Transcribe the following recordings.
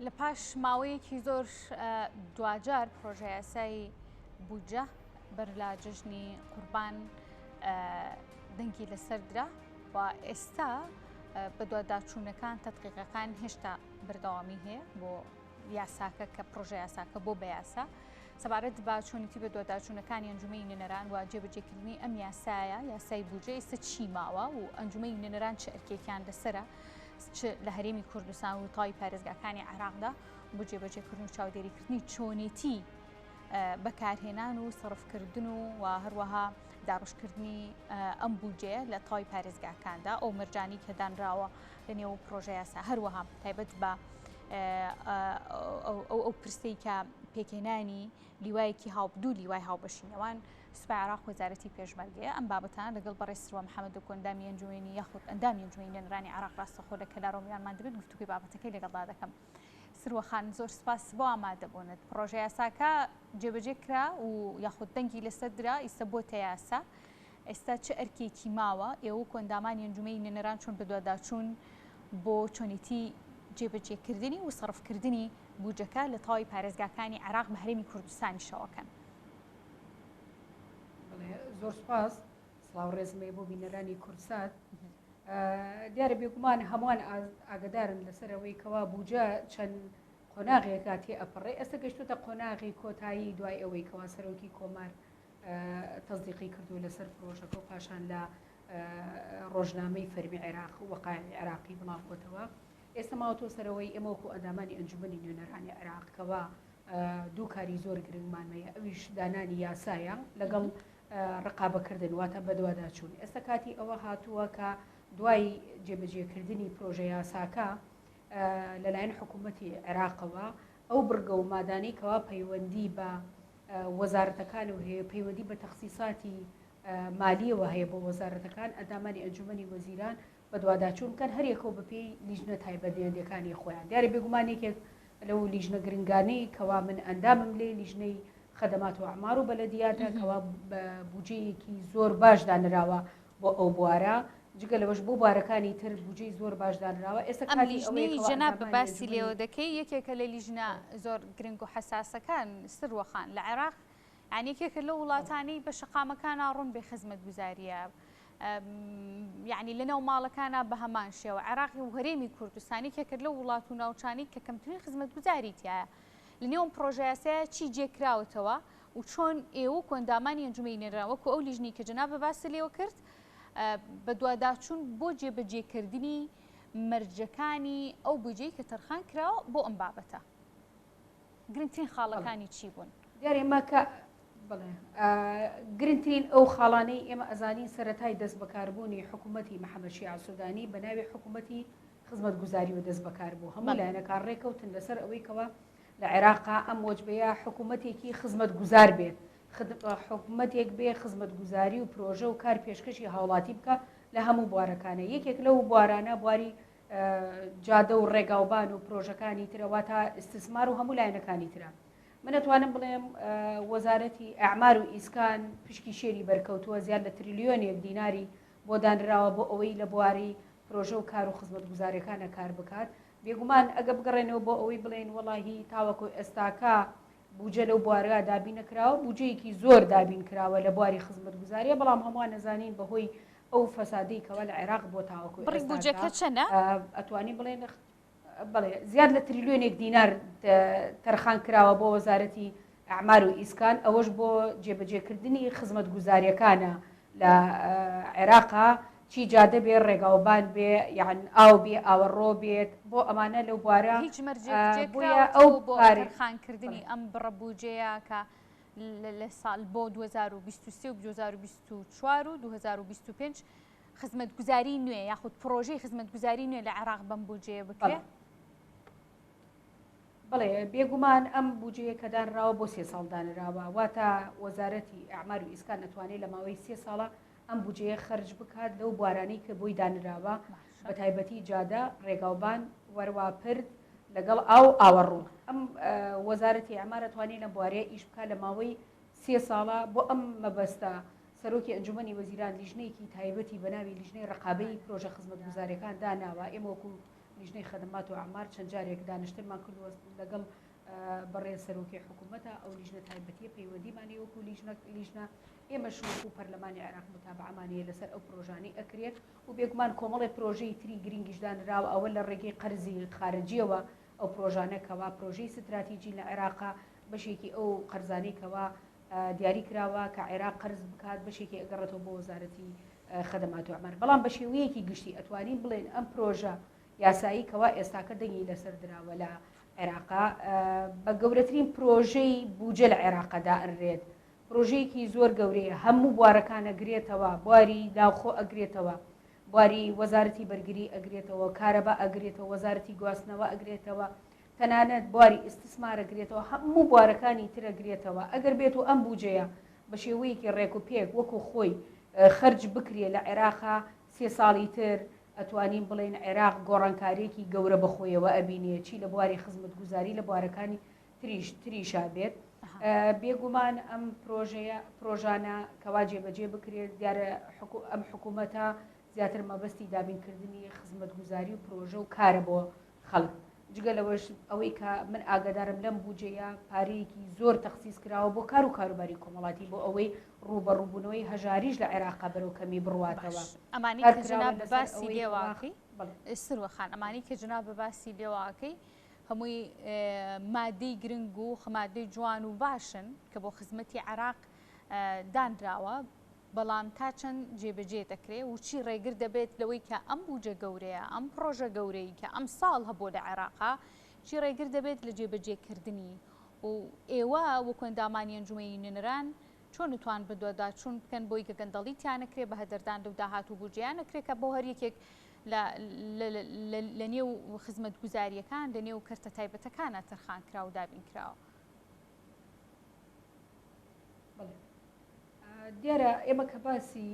لە پاش ماوەیەکی زۆر دوجار پرۆژە یاسای بودجە بەر لە جژنی قوربان دەنگی لەسەردرا و ئێستا بە دوواداچوونەکان تەدقیقەکان هێشتا بەردەوامی هەیە بۆ یاساکە کە پرۆژە یاساکە بۆ بە یاسا سەبارەت بە چۆنیتی بە دوواداچوونەکانی ئەنجومەی نوێنەران و جێبەجێکردنی ئەم یاسایە یاسای بودجە ئێستا چی ماوە و ئەنجومەی نوێنەران چه ئەرکێکیان لەسرە لە هەرێمی کوردستان و تای پارێزگاکانی عێراقدا بۆ جێبەجێکردن و چاودێریکردنی چۆنێتی بەکارهێنان و سەرفکردن و هەروەها داڕشکردنی ئەم بودجەیە لە تای پارێزگاکاندا ئەو مەرجانی کە دانراوە لە نێو پرۆژە یاسا هەروەها تایبەت بە ئەو پرسەی کە پێکهێنانی لیوایەکی هاوبدوو لیوای هاوبەشینەوان سوپای عێراق وەزارەتی پێشمەرگەیە ئەم بابەتان لەگەڵ بەڕێز سروە محەممەد و ئەندامی ئەنجومێنی یاخود ئەندامی ئەنجومەی نوێنەرانی عێراق ڕاستەخۆ لە کەلارۆمیانمان دەبێت گفتوگوی بابەتەکەی لەگەڵدا دەکەم. سروەخان زۆر سپاس بۆ ئامادەبوونت. پرۆژە یاساکە جێبەجێ کرا و یاخود دەنگی لەسەر درا ئێستا بۆتە یاسا. ئێستا چه ئەرکێکی ماوە ئێوە کۆندامانی ئەنجومەی نوێنەران چۆن بەدواداچوون بۆ چۆنیتی جێبەجێکردنی و سەرفکردنی بودجەکە لە تاوی پارێزگاکانی عێراق بە هەرێمی کوردستانی شەوەکەن. زۆر سپاس سڵاو ڕێزمەی بۆ بینەرانی کورسات. دیارە بێگومان هەمووان ئاگدارن لەسەرەوەی کەوا بودجە چەند قۆناغێکات تێ ئەپەڕێ ئێستا گەشتوتە قۆناغی کۆتایی دوای ئەوەی کەوا سەرۆکی کۆمار تەزدیقی کردو لەسەر پرۆژەکە و پاشان لە ڕۆژنامەی فەرمی عێراق و وەقایعی عێراقی بڵاوکۆتەوە. ئێستا ماوەتۆ سەرەوەی ئێمەوەکو ئەندامانی ئەنجومەنی نوێنەرانی عێراقکەوە دوو کاری زۆر گرنگمانمەیە ئەویش دانانی یاسایە لەگەڵ ڕقابەکردن واتە بەدواداچوون. ئێستا کاتی ئەوە هاتووە کە دوای جێبەجێکردنی پرۆژە یاساکە لەلایەن حکوومەتی عێراقەوە ئەو بڕگە و مادانەی کەوا پەیوەندی بە وەزارەتەکان و هەیە پەیوەندی بە تەخسیساتی مالیەوە هەیە بۆ وەزارەتەکان ئەندامانی ئەنجومەنی وەزیران بەدواداچوون بکەن هەرێکەوە بەپێی لیژنە تایبەتمەندیەکانی خۆیان. دیارە بێگومانێکێک لەو لیژنە گرنگانەی کەوا من ئەندامم لێ لیژنەی خەدەمات و ئەعمار و بەلەدیاتە کەوا بە بودجەیەکی زۆر باش دانراوە بۆ ئەو بوارە جگە لەوەش بۆ بوارەکانی تر بودجەی زۆر باش دانراوە. ئێستا ئەم لیژنەی جەناب باسی لێوە دەکەی یەکێکە لە لیژنە زۆر گرنگ و حساسەکان سروەخان لە عێراق یعنی یەکێکە لە وڵاتانی بە شەقامەکان ڕوون بێ خزمەت گوزاریە یعنی لەنێو ماڵەکانە بە هەمان شێوە عێراقی و هەرێمی کوردستانی کێکرد لە وڵات و ناوچانی کە کەمترین خزمەت گوزاری تایە لە نێوم پرۆژە یاسایە چی جێکراوەتەوە و چۆن ئێوە کۆندامانی ئەنجومەی نوێنەران وەکو ئەو لیژنەی کە جەناب باسی لێوە کرد بە دوواداچوون بۆ جێبەجێکردنی مەرجەکانی ئەو بودجەی کە تەرخان کراوە بۆ ئەم بابەتە گرنگترین خاڵەکانی چی بوون؟ دیارە ئێمە کە بڵێ گرنگترین ئەو خاڵانەی ئێمە ئەزانین سەرەتای دەست بەکاربوونی حکوومەتی محەممەد شیع سوودانی بە ناوی حکوومەتی خزمەت گوزاری و دەست بەکاربوو هەموو لایەنەکان ڕێکەوتن لەسەر ئەوەی کەوە لە عێراقا ئەم وەجبەیە حکوومەتێکی خزمەت گوزار بێت حکوومەتێک بێ خزمەت گوزاری و پرۆژە و کار پێشکەشی هاوڵاتی بکە لە هەموو بوارەکانە یەکێک لەو بوارانە بواری جادە و ڕێگاوبان و پرۆژەکانی ترەوە تا ئستثمار و هەموو لایەنەکانی ترە. من ئەتوانم بڵێم وەزارەتی ئەعمار و ئیسکان پشکی شێری بەرکەوتووە زیاد لە تریلیۆنێک دیناری بۆ دانراوە بۆ ئەوەی لە بواری پرۆژە و کار و خزمەت گوزارەکانە کار بکات. بێگومان ئەگە بگەڕێنەوە بۆ ئەوەی بڵێن وەڵاهی تاوەکو ئێستاکە بودجە لەو بوارە دابین نەکراوە بودجەیەکی زۆر دابین کراوە لە بواری خزمەت گوزاریە بەڵام هەمووان نەزانین بەهۆی ئەو فەسادەی کەوە لە عێراق بۆ تاوەکو بودجەکە چەندە؟ ئەتوانی بڵێن بڵێ زیاد لە تریلیۆنێک دینار تەرخان کراوە بۆ وەزارەتی ئەعمار و ئیسکان ئەوەش بۆ جێبەجێکردنی خزمەت گوزاریەکانە لە عێراقا چی جادە بێ ڕێگاوبان بێ یان ئاو بێ ئاوەڕۆ بێت بۆ ئەمانە لەو بوارە هیچ مەرجێکراوە ئەو بۆ تەرخانکردنی ئەم بڕە بودجەیە کە لە ساڵ بۆ 2023 و 2024 و 2025 خزمەت گوزاری نوێ یاخود پرۆژەی خزمەت گوزاری نوێ لە عێراق بەم بودجەیە بکرێت؟ بڵێ بێگومان ئەم بودجەیە کە دانراوە بۆ 3 ساڵ دانراوە واتە وەزارەتی ئەعمار و ئیسکان نەتوانێت لە ماوەی 3 ساڵە ئەم بودجەیە خەرج بکات لەو بوارانەی کە بۆی دانراوە بە تایبەتی جادە ڕێگاوبان وەرواپرد لەگەڵ ئاو ئاوەڕوو ئەم وەزارەتی ئەعمار ئەتوانێت لە بوارەیە ئیش بکات لە ماوەی 3 ساڵە بۆ ئەم مەبەستە سەرۆکی ئەنجومەنی وەزیران لیژنەیەکی تایبەتی بە ناوی لیژنەی ڕقابەی پرۆژە خزمەت گوزاریەکان داناوە ئێمە وەکو لیژنەی خەدمات و ئەعمار چەند جارێک دانیشتنمان کردووە لەگەڵ بەڕێز سەرۆکی حکوومەتە ئەو لیژنە تایبەتیە پەیوەندیمانی وەکو لیژنە ئێمەش وەکو پەرلەمانی عێراق متابعەمانەیە لەسەر ئەو پرۆژانەی ئەکرێت و بێگومان کۆمەڵی پرۆژەی تری گرنگیشدانراوە ئەوە لە ڕێگەی قەرزی خارجیەوە ئەو پرۆژانەکەەوە پرۆژەی ستراتیجی لە عێراقا بەشێکی ئەو قەرزانەیەکەوە دیاری کراوە کە عێراق قەرز بکات بەشێکی ئەگەڕێتەوە بۆ وەزارەتی خەدمات و ئەعمار بەڵام بە شێوەیەکی گشتی ئەتوانین بڵێن ئەم پرۆژە یاسایی کەوا ئێستاکە دەنگی لەسەر دراوە لە عێراقا بە گەورەترین پرۆژەی بوجە لە عێراقەدا ئەنرێت پرۆژەیەکی زۆر گەورەیە هەموو بوارەکان ئەگرێتەوە بواری داوخۆ ئەگرێتەوە بواری وەزارەتی بەرگری ئەگرێتەوە کارەبا ئەگرێتەوە وەزارەتی گواستنەوە ئەگرێتەوە تەنانەت بواری ئیستثمار ئەگرێتەوە هەموو بوارەکانی تر ئەگرێتەوە ئەگەر بێت و ئەم بوجەیە بە شێوەیەکی ڕێک و پێک وەکو خۆی خەرج بکرێ لە عێراقا 3 ساڵی تر ئەتوانین بڵێن عێراق گۆڕانکارێکی گەورە بەخۆیەوە ئەبینێ چی لە بواری خزمەتگوزاری لە بوارەکانی تریشا بێت بێگومان ئەم پرۆژانە کەوا جێبەجێ بکرێت دیارە ئەم حکوومەتە زیاتر مەبەستی دابینکردنی خزمەتگوزاری و پرۆژە و کارە بۆ خەڵک جگە لەوەش ئەوەی کە من ئاگادارم لەم بوجەیە پارەیەکی زۆر تەخسیس کراوە بۆ کار و کاروباری کۆمەڵاتی بۆ ئەوەی ڕوبەڕووبوونەوەی هەژاریش لە عێراقا بەرەو کەمی بڕواتەوە ئەمانی جناب باسی لێواکەی سروەخان ئەمانی کە جناب باسی لێواکەی هەمووی مادەی گرنگ و خەمادەی جوان و باشن کە بۆ خزمەتی عێراق دانراوە بەڵام تا چەند جێبەجێ دەکرێ و چی ڕێگر دەبێت لەوەی کە ئەم بوجە گەورەیە ئەم پرۆژە گەورەی کە ئەم ساڵ هەبوو لە عێراقا چی ڕێگر دەبێت لە جێبەجێکردنی و ئێوە وەکو ئەندامانی ئەنجومەنی نوێنەران چۆن توان بدۆدا چون بکەن بۆی کە گەندەڵیتیان نەکرێ بە هەدەردان و داهاتوو بوجیان نەکرێت کە بۆ هەر یەکێک لە نێو خزمەتگوزاریەکان لە نێو کەرتە تایبەتەکانە تەرخان کرا و دابین کراوە. دیارە ئێمە کە باسی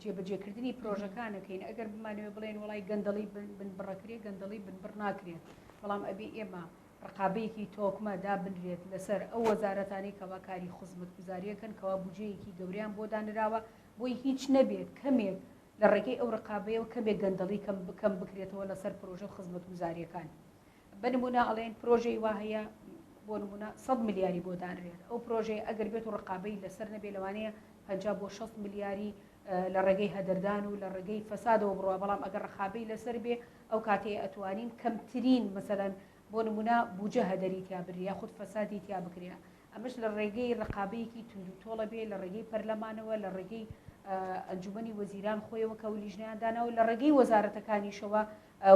جێبەجێکردنی پرۆژەکانەکەین ئەگەر بمانەوە بڵێن وڵای گەندەڵی بن بڕەکرێ گەندەڵی بن بڕ ناکرێت بەڵام ئەبێ ئێمە ڕقابەیەکی تۆکمە دابنرێت لەسەر ئەو وەزارەتانی کەوا کاری خزمەتگوزاریەکەن کەوا بوجەیەکی گەوریان بۆ دانراوە بۆی هیچ نەبێت کەمێک لە ڕێگەی ئەو ڕقابەیە و کەمێک گەندەڵی کەم بکرێتەوە لەسەر پرۆژە خزمەتگوزاریەکان بنمونە ئەڵێن پرۆژەی وا هەیە بۆ نمونە 100 ملیاری بۆ دانرێت ئەو پرۆژەی ئەگەر بێت و ڕقابەی لەسەر نەبێ لەوانەیە 50 بۆ 60 ملیاری لە ڕێگەی هەدەردان و لە ڕێگەی فەسادەوە بڕوە بەڵام ئەگەر ڕقابەی لەسەر بێ ئەو کاتێ ئەتوانین کەمترین مەسەلەن بۆ نمونە بوجە هەدەری تیا بری یا خود فەسادی تیا بکرێ ئەمەش لە ڕێگەی ڕقابەیەکی توندوتۆڵە بێ لە ڕێگەی پەرلەمانەوە لە ڕێگەی ئەنجومەنی وەزیران خۆیەوە کە لیژنەیاندانەوە لە ڕێگەی وەزارەتەکانیشەوە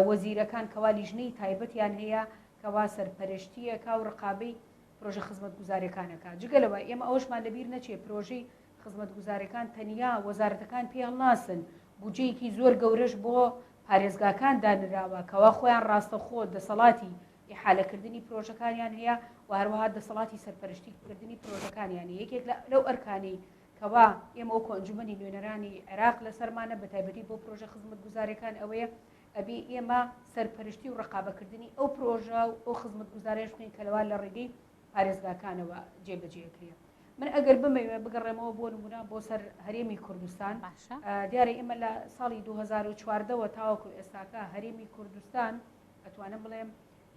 وەزیرەکان کەوا لیژنەی تایبەتیان هەیە کەوا سەرپەرشتیە کا و ڕقابەی پرۆژە خزمەتگوزاریەکانەکە جگەلەوە ئێمە ئەوەشمان لەبیر نەچێ پرۆژەی خزمەتگوزاریەکان تەنیا وەزارەتەکان پێیان ناسن بودجەیەکی زۆر گەورەش بۆ پارێزگاکان دانراوە کەوا خۆیان ڕاستەخۆ دەسەڵاتی ئیحالەکردنی پرۆژەکانیان هەیە و هەروەها دەسەڵاتی سەرپەرشتیکردنی پرۆژەکانیان یەکێک لەو ئەرکانەی کەوا ئێمە وەکو ئەنجومەنی نوێنەرانی عێراق لەسەرمانە بە تایبەتی بۆ پرۆژە خزمەتگوزاریەکان ئەوەیە ئەبێ ئێمە سەرپەرشتی و ڕقابەکردنی ئەو پرۆژە و ئەو خزمەتگوزاریش بکەین کە لەوان لە ڕێگەی پارێزگاکانەوە جێبەجێکرێ من ئەگەر بمەوێ بگەڕێمەوە بۆ نمونە بۆ سەر هەرێمی کوردستان دیارە ئێمە لە ساڵی 2014ەوە تاوەکو ئێستاکە هەرێمی کوردستان ئەتوانم بڵێم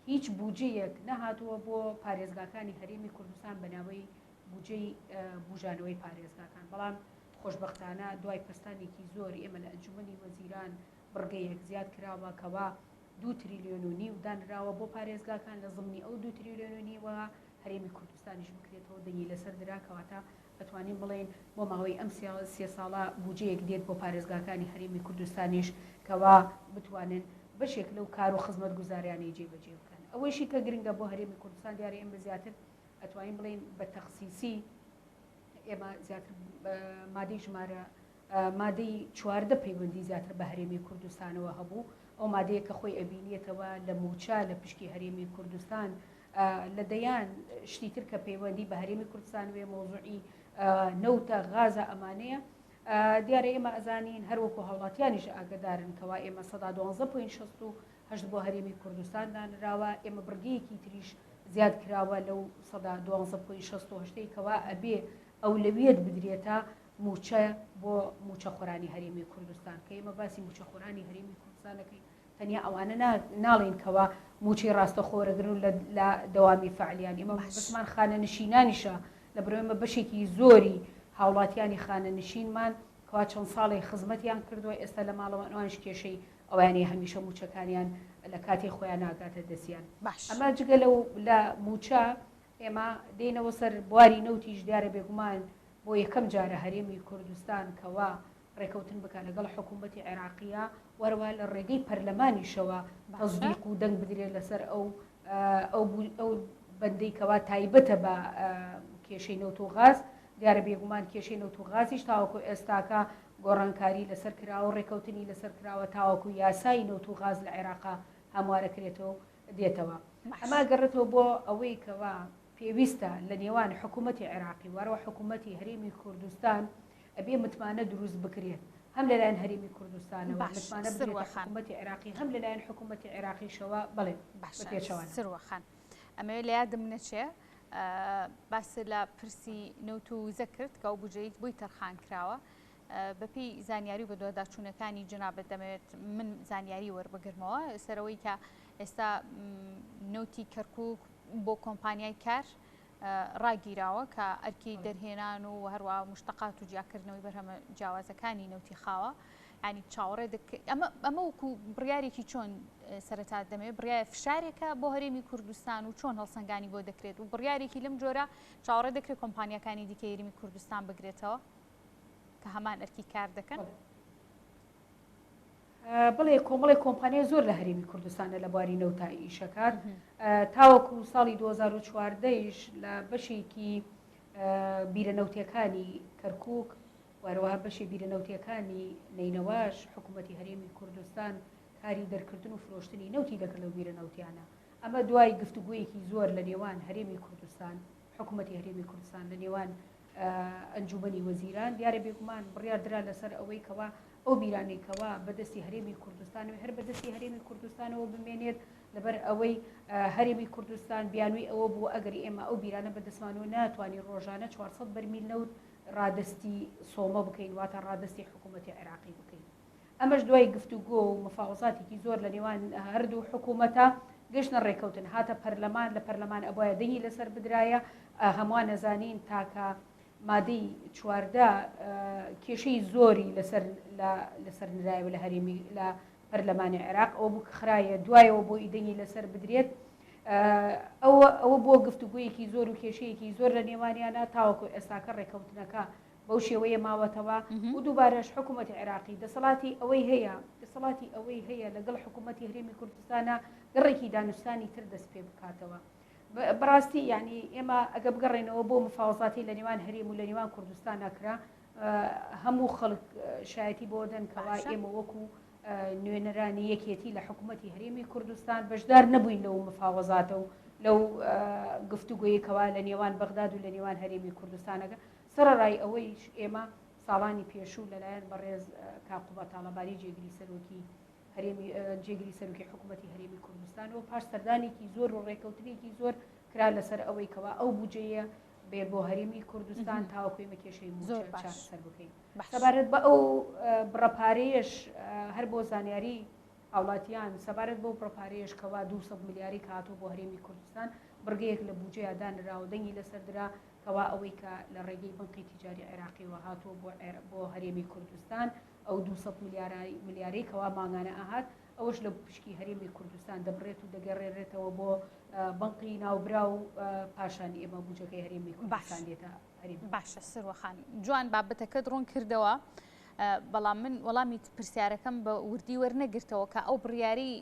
هیچ بوجەیەک نەهاتووە بۆ پارێزگاکانی هەرێمی کوردستان بەناوەی بوجەی بوژانەوەی پارێزگاکان بەڵام خۆشببختانە دوای پستانێکی زۆر ئێمە لە ئەنجومەنی وەزیران بڕگەیەک زیاد کراوە کەوا 2 تریلیۆن و نیو دانراوە بۆ پارێزگاکان لە زمانی ئەو 2 تریلیۆن و نیوە هەرێمی کوردستانیش بکرێتەوە دەنگی لەسەر دراکەواتە ئەتوانین بڵێن بۆ ماوەی ئەم 3 ساڵە بوجەیەک دێت بۆ پارێزگاکانی هەرێمی کوردستانیش کەوا بتوانن بەشێک لەو کار و خزمەتگوزاریانی جێبەجێ بکەن ئەوەیشی کە گرنگە بۆ هەرێمی کوردستان دیارە ئێمە زیاتر ئەتوانین بڵێن بە تەخسیسی ئێمە زیاتر مادەی ژمارە مادەی 14 پەیوەندی زیاتر بە هەرێمی کوردستانەوە هەبوو ئەو مادەیە کە خۆی ئەبینێتەوە لە موچە لە پشکی هەرێمی کوردستان لە دەیان شتی تر کە پەیوەندی بە هەرێمی کوردستان وێ مۆزوعی نەوتە غازە ئەمانەیە دیارە ئێمە ئەزانین هەروەکو هەوڵاتیانیش ئاگدارن کەوا ئێمە 12.68 بۆ هەرێمی کوردستان دانراوە ئێمە بڕگەیەکی تریش زیاد کراوە لەو 12.68 کەوا ئەبێ ئەولەویەت بدرێتە موچە بۆ موچە خۆرانی هەرێمی کوردستان کە ئێمە باسی موچە خۆرانی هەرێمی کوردستانەکەی تەنیا ئەوانە ناڵین کەەوە موچی ڕاستەخۆرەگرن لە دەوامی فعلیان ئێمە بسمان خانە نشینانیشە لە بڕێمە بەشێکی زۆری هاوڵاتیانی خانە نشینمان کەوا چەند ساڵی خزمەتیان کردووە ئێستا لە ماڵەوەوانش کێشەی ئەویانی هەمیشە موچەکانیان لە کاتی خۆیان ناگاتە دەستیان ئەمە جگە لە موچە ئێمە دێنەوە سەر بواری نەوتیش دیارە بێگومان بۆ یەکەم جارە هەرێمی کوردستان کەوا ڕێکەوتن بکە لەگەڵ حکوومەتی عێراقیە وەرەوە لە ڕێگەی پەرلەمانیشەوە تەزدیق و دەنگ بدرێت لەسەر ئەو بەندەی کەوا تایبەتە بە کێشەی نەوت و غاز دیارە بێگومان کێشەی نەوت و غازیش تاوەکو ئێستاکە گۆڕانکاری لەسەر کراوە ڕێکەوتنی لەسەر کراوە تاوەکو یاسای نەوت و غاز لە عێراقا هەموارەکرێتەوە دێتەوە ئەمە گەڕێتەوە بۆ ئەوەی کەوا پێویستە لە نێوان حکوومەتی عێراقی وارەوە حکوومەتی هەرێمی کوردستان ئەبێ متمانە دروست بکرێت هەم لەلایەن هەرێمی کوردستانەوە متمانە بکرێت حکوومەتی عێراقی هەم لەلایەن حکوومەتی عێراقیشەوە بڵێ پێچەوانە سروەخان ئەمەوێت لە یادم نەچێ باس لە پرسی نەوت و وزە کرد کە ئەو بجەیت بۆی تەرخان کراوە بەپی زانیاری بە دۆداچوونەکانی جنابەت دەمەوێت من زانیاری وەربگرمەوە سەرەوەی کە ئێستا نەوتی کەرکووک بۆ کۆمپانیای کار ڕاگیراوە کە ئەرکی دەرهێنان و هەروە مشتقات و جیاکردنەوەی بەرهەمە جیاوازەکانی نەوتی خاوە ینی چاوەڕێ ئەمە وەکو بڕیارێکی چۆن سەرەتا دەمێت بڕیار فشارێکە بۆ هەرێمی کوردستان و چۆن هەڵسەنگانی بۆ دەکرێت و بڕیارێکی لەم جۆرە چاوەڕێ دەکرێت کۆمپانیەکانی دیکە هەرێمی کوردستان بگرێتەوە کە هەمان ئەرکی کار دەکەن بڵێ کۆمەڵی کۆمپانیای زۆر لە هەرێمی کوردستانە لە بواری نەوتا ئیشەکات تاوەکو ساڵی 2014ش لە بەشێکی بیرەنەوتیەکانی کەرکووک وەروەها بەشی بیرەنەوتیەکانی نینەواش حکوومەتی هەرێمی کوردستان کاری دەرکردن و فرۆشتنی نەوتی دەکرد لەو بیرەنەوتیانە ئەمە دوای گفتوگویەکی زۆر لە نێوان هەرێمی کوردستان حکوومەتی هەرێمی کوردستان لە نێوان ئەنجومەنی وەزیران دیارە بێگومان بڕیار درا لەسەر ئەوەی کەوا ئەو بیرانێکەوە بەدەستی هەرێمی کوردستانەوە هەر بەدەستی هەرێمی کوردستانەوە بمێنێت لەبەر ئەوەی هەرێمی کوردستان بیانووی ئەوە بوو ئەگەر ئێمە ئەو بیرانە بەدەستمانەوە ناتوانین ڕۆژانە 400 بەرمیل نەوت ڕادستی سۆمە بکەین واتە ڕادستی حکوومەتی عێراقی بکەین ئەمەش دوای گفتوگۆ و مفاوزاتێکی زۆر لە نێوان هەردوو حکوومەتە گەشتە ڕێکەوتن هاتە پەرلەمان لە پەرلەمان ئەبایە دەنگی لەسەر بدرایە هەمووان نەزانین تاکە مادەی چواردە کێشەی زۆری لەسەر نرایەوە لە هەرێمی لە پەرلەمانی عێراق ئەوە بوو کە خرايە دوایەوە بۆ ئیدەنگی لەسەر بدرێت ئەوە بۆ گفتوگویەکی زۆر و کێشەیەکی زۆر لە نێوانیانە تاوەکو ئێستاکە ڕێکەوتنەکە بەو شێوەیە ماوەتەوە و دووبارەش حکوومەتی عێراقی دەسەڵاتی ئەوەی هەیە لەگەڵ حکوومەتی هەرێمی کوردستانە گەڕێکی دانوستانی تر دەست پێ بکاتەوە بەڕاستی یعنی ئێمە ئەگە بگەڕێنەوە بۆ مفاوزاتی لە نێوان هەرێم و لە نێوان کوردستان ناکرا هەموو خەڵک شایەتی بۆ دەن کەوا ئێمە وەکو نوێنەرانی یەکێتی لە حکوومەتی هەرێمی کوردستان بەشدار نەبووین لەو مفاوزاتە و لەو گفتوگویەکەوا لە نێوان بەغداد و لە نێوان هەرێمی کوردستانەکە سەرڕای ئەوەی ئێمە ساڵانی پێشوو لەلایەن بەڕێز کاقوبە تاڵەباری جێگیری سەرۆکی جێگیری سەرۆکی حکوومەتی هەرێمی کوردستان و پاش سەردانێکی زۆر و ڕێکەوتنێکی زۆر کرا لەسەر ئەوەی کەوا ئەو بودجەیە بێت بۆ هەرێمی کوردستان تاوەکوی مەکێشەی سەر بکەین سەبارەت بە ئەو بڕەپارەیەش هەر بۆ زانیاری هاوڵاتیان سەبارەت بۆ بڕەپارەیەش کەوا 200 ملیاری کاتۆ بۆ هەرێمی کوردستان بڕگەیەک لە بودجەیە دانراوە دەنگی لەسەردرا کەوا ئەوەی کە لە ڕێگەی بنقی تیجاری عێراقیەوە هاتووە بۆ هەرێمی کوردستان ئەو 200 ملیارەی کەوا ماگانە ئاهات ئەوەش لە پشکی هەرێمی کوردستان دەبڕێت و دەگەڕێرێتەوە بۆ بنقی ناوبرا و پاشان ئێمە بودجەکەی هەرێمی کوردستان دێتە هەرێمی باشە سروەخان جوان بابەتەکەت ڕوون کردەوە بەڵام من وەڵامی پرسیارەکەم بە وردی وەرنەگرتەوە کە ئەو بڕیاری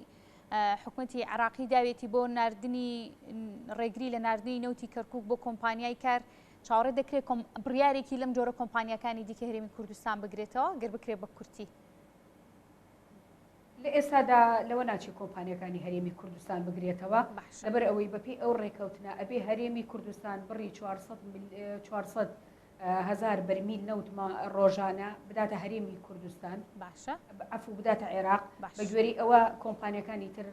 حکوومەتی عراقی داوێتی بۆ ناردنی ڕێگری لە ناردنی نەوتی کەرکووک بۆ کۆمپانیای کار چاوەڕێ دەکرێت بڕیارێکی لەم جۆرە کۆمپانیەکانی دیکە هەرێمی کوردستان بگرێتەوە گەر بکرێت بە کورتی لە ئێستادا لەوە ناچی کۆمپانیەکانی هەرێمی کوردستان بگرێتەوە لەبەر ئەوەی بەپێی ئەو ڕێکەوتنە ئەبێ هەرێمی کوردستان بڕی 400 هزار بەرمیل نەوتمە ڕۆژانە بداتە هەرێمی کوردستان باشە ئەفو بداتە عێراق بە گوێری ئەوە کۆمپانیەکانی تر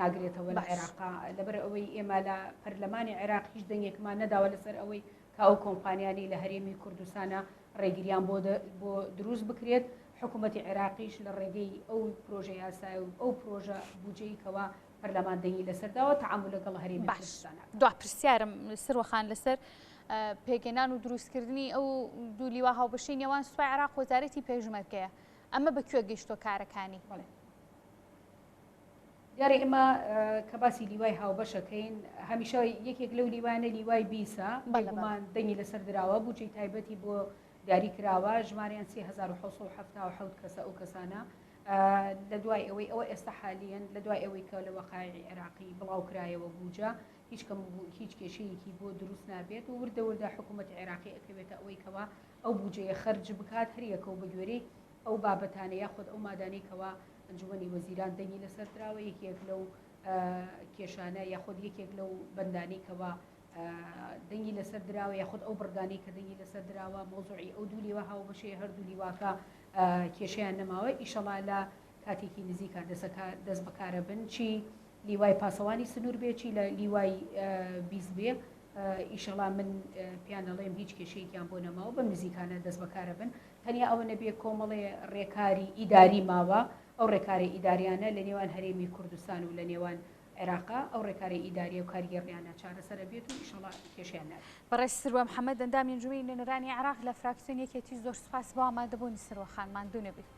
ناگرێتەوە لە عێراقا لەبەر ئەوەی ئێمە لە پەرلەمانی عێراق هیچ دەنگێکمان نەداوە لەسەر ئەوەی کە ئەو کۆمپانیانی لە هەرێمی کوردستانە ڕێگریان بۆ دروست بکرێت حکوومەتی عێراقیش لە ڕێگەی ئەو پرۆژە یاسای و ئەو پرۆژە بودجەیکەوە پەرلەماندەنگی لەسەرداوە تەعامل لەگەڵ هەرێمی کوردستان دوا پرسیارم سروەخان لەسەر پێگەنان و دروستکردنی ئەو دوو لیوا هاوبەشەی نێوان سوپای عێراق وەزارەتی پێشمەرگەیە ئەمە بەکوێ گەیشتۆ کارەکانی؟ دیارە ئێمە کە باسی لیوای هاوبەشەکەین هەمیشە یەکێک لەو لیوانە لیوای بیسە بەڵگومان دەنگی لەسەر درراوە بودجەی تایبەتی بۆ دیاری کراوە ژمارەیان 3777 کەسە ئەو کەسانە لە دوای ئەوەی ئەوە ئێستا حالیان لە دوای ئەوەی کە لە وەقایعی عێراقی بڵاو کرایەوە بووجە هیچ کێشەیەکی بۆ دروست نابێت و وردە وردە حکوومەت عێراقی ئەکەوێتە ئەوەی کەوا ئەو بودجەیە خەرج بکات هەریەکە و بە گوێرەی ئەو بابەتانە یاخود ئەو مادانەیەکەوە ئەنجومەنی وەزیران دەنگی لەسەر دراوە یەکێک لەو کێشانە یاخود یەکێک لەو بەندانەی دەنگی لەسەر دراوە یاخود ئەو بڕگانی کە دەنگی لەسەر دراوە مۆزوعی ئەو دوو لیوە هاوبەشەیە هەردوو لیواکە کێشەیان نەماوە ئیشەڵا لە کاتێکی نزیکە دەست بەکارە بن چی لیوای پاسەوانی سنوور بێ چی لە لیوای بیست بێ ئیشەڵا من پیان دەڵێم هیچ کێشەیەکیان بۆ نەماوە بەم نزیکانە دەست بەکارە بن تەنیا ئەوە نەبێ کۆمەڵێ ڕێکاری ئیداری ماوە ئەو ڕێکاری ئیداریانە لە نێوان هەرێمی کوردستان و لە نێوان عێراقا ئەو ڕێکاری ئیداریە و کاریگەڕیانە چارەسەرە بێت و ئیشەڵا کێشیان نابێت. بەڕێز سروە محەممەد ئەندامی ئەنجومەی نوێنەرانی عێراق لە فراکسیۆن یەکێتی زۆر سوپاس بۆ ئامادەبوونی سروەخان ماندوو نەبێت.